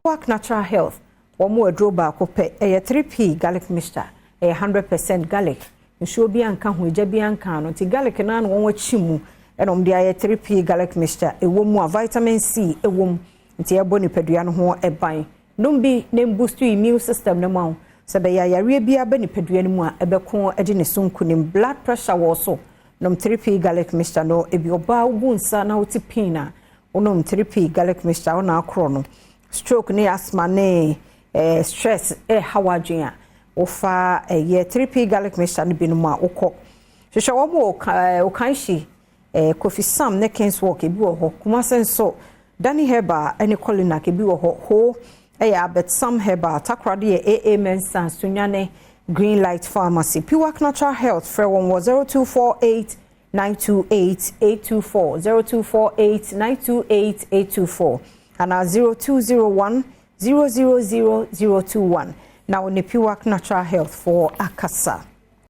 Piwak natural health omo adro ba ko pe 3p garlic mixture 100% garlic nsuo bi anka ho eja bi anka no ti garlic na no won chimu enom de 3p garlic mixture ewo mu a vitamin C ewo mu nti ebo nipadua no ho eban no bi na boost immune system no ma se be ya yare bi aba nipadua no mu a ebeko ede ne sunkunim blood pressure wo so nom 3p garlic mixture no ebi oba ugunsa na oti pina onom 3p garlic mixture ona akro no stroke ne asthma ne stress hawadwen ofa 3p garlic mixture ne binu ma okọ hwehwe wo mo o kanshi Kofi Sam ne Kens Walk ebi wo ho kuma senso Danny Heba ene Colina ke bi wo ho abet Sam Heba takrade AA Mensa sunyane Green Light Pharmacy Piwak Natural Health free 0248 928 824 0248 928 824 and 0201 000 021 now on the Piwak Natural Health for Akasa.